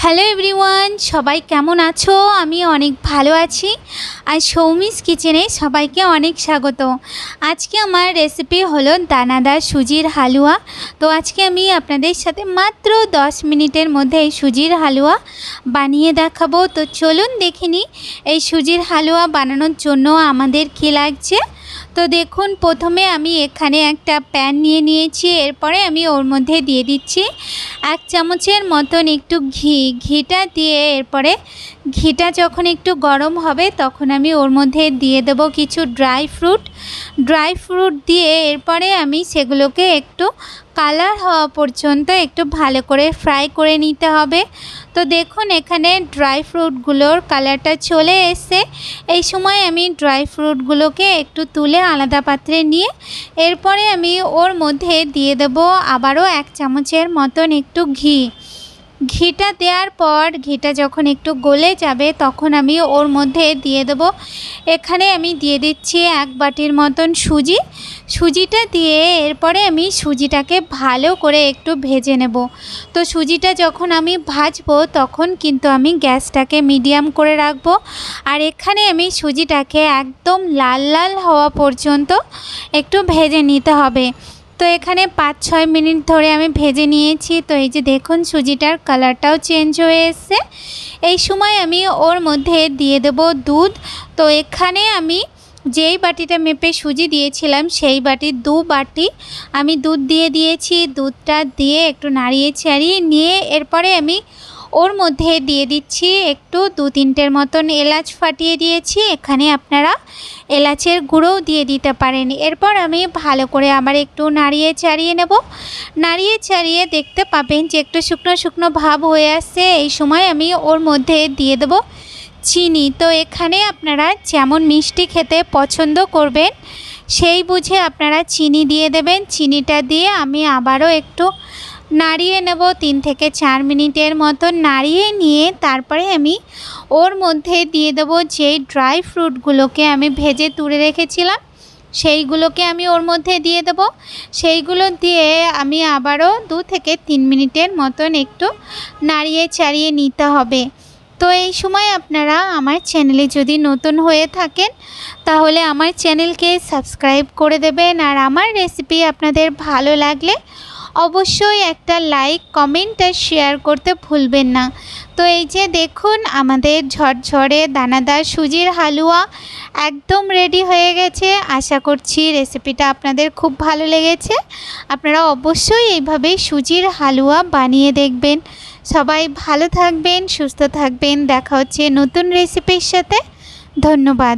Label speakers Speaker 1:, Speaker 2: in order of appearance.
Speaker 1: Hello everyone, সবাই কেমন আছো? আমি অনেক ভালো আছি। আর সৌমিস কিচেনে সবাইকে অনেক স্বাগত। আজকে আমার রেসিপি হলো দানাদার সুজির হালুয়া। তো আজকে আমি আপনাদের সাথে মাত্র 10 মিনিটের মধ্যে এই সুজির হালুয়া বানিয়ে দেখাবো। তো চলুন দেখে নিই এই সুজির হালুয়া বানানোর জন্য আমাদের কী লাগছে। তো দেখুন, প্রথমে আমি এখানে একটা প্যান নিয়ে নিয়েছি। এরপরে আমি ওর মধ্যে দিয়ে দিচ্ছি 1 চামচের মতন একটু ঘিটা দিয়ে এরপরে ঘিটা যখন একটু গরম হবে তখন আমি ওর মধ্যে দিয়ে দেব কিছু ড্রাই ফ্রুট দিয়ে এরপরে আমি সেগুলোকে একটু কালার হওয়া পর্যন্ত একটু ভালো করে ফ্রাই করে নিতে হবে। তো দেখুন, এখানে ড্রাই ফ্রুটগুলোর কালারটা চলে এসেছে। এই সময় আমি ড্রাই ফ্রুটগুলোকে একটু তুলে আলাদা পাত্রে নিয়ে এরপরে আমি ওর মধ্যে দিয়ে দেব আবারও 1 চামচের মতন একটু ঘিটা দেওয়ার পর ঘিটা যখন একটু গলে যাবে তখন আমি ওর মধ্যে দিয়ে দেব, এখানে আমি দিয়ে দিচ্ছি 1 বাটির মতন সুজিটা দিয়ে এরপরে আমি সুজিটাকে ভালো করে একটু ভেজে নেব। তো সুজিটা যখন আমি ভাজবো তখন কিন্তু আমি গ্যাসটাকে মিডিয়াম করে রাখবো। আর এখানে আমি সুজিটাকে একদম লাল লাল হওয়া পর্যন্ত একটু ভেজে নিতে হবে। তো এখানে 5-6 মিনিট ধরে আমি ভেজে নিয়েছি। তো এই যে দেখুন, সুজিটার কালারটাও চেঞ্জ হয়ে এসছে। এই সময় আমি ওর মধ্যে দিয়ে দেব দুধ। তো এখানে আমি যেই বাটিটা মেপে সুজি দিয়েছিলাম সেই বাটির 2 বাটি আমি দুধ দিয়ে দিয়েছি। দুধটা দিয়ে একটু নাড়িয়ে চাড়িয়ে নিয়ে এরপরে আমি ওর মধ্যে দিয়ে দিচ্ছি একটু 2-3টের মতন এলাচ ফাটিয়ে দিয়েছি। এখানে আপনারা এলাচের গুঁড়োও দিয়ে দিতে পারেন। এরপর আমি ভালো করে আবার একটু নাড়িয়ে চাড়িয়ে নেব। নাড়িয়ে চাড়িয়ে দেখতে পাবেন যে একটু শুকনো শুকনো ভাব হয়ে আসছে। এই সময় আমি ওর মধ্যে দিয়ে দেব চিনি। তো এখানে আপনারা যেমন মিষ্টি খেতে পছন্দ করবেন সেই বুঝে আপনারা চিনি দিয়ে দেবেন। চিনিটা দিয়ে আমি আবারও একটু নাড়িয়ে নেব 3 থেকে 4 মিনিটের মতো নাড়িয়ে নিয়ে তারপরে আমি ওর মধ্যে দিয়ে দেব যেই ড্রাই ফ্রুটগুলোকে আমি ভেজে তুলে রেখেছিলাম সেইগুলোকে আমি ওর মধ্যে দিয়ে দেব। সেইগুলো দিয়ে আমি আবারও 2 থেকে 3 মিনিটের মতন একটু নাড়িয়ে চাড়িয়ে নিতে হবে। তো এই সময় আপনারা আমার চ্যানেলে যদি নতুন হয়ে থাকেন তাহলে আমার চ্যানেলকে সাবস্ক্রাইব করে দেবেন। আর আমার রেসিপি আপনাদের ভালো লাগলে অবশ্যই একটা লাইক, কমেন্ট আর শেয়ার করতে ভুলবেন না। তো এই যে দেখুন, আমাদের ঝরঝরে দানাদার সুজির হালুয়া একদম রেডি হয়ে গেছে। আশা করছি রেসিপিটা আপনাদের খুব ভালো লেগেছে। আপনারা অবশ্যই এইভাবেই সুজির হালুয়া বানিয়ে দেখবেন। সবাই ভালো থাকবেন, সুস্থ থাকবেন। দেখা হচ্ছে নতুন রেসিপির সাথে। ধন্যবাদ।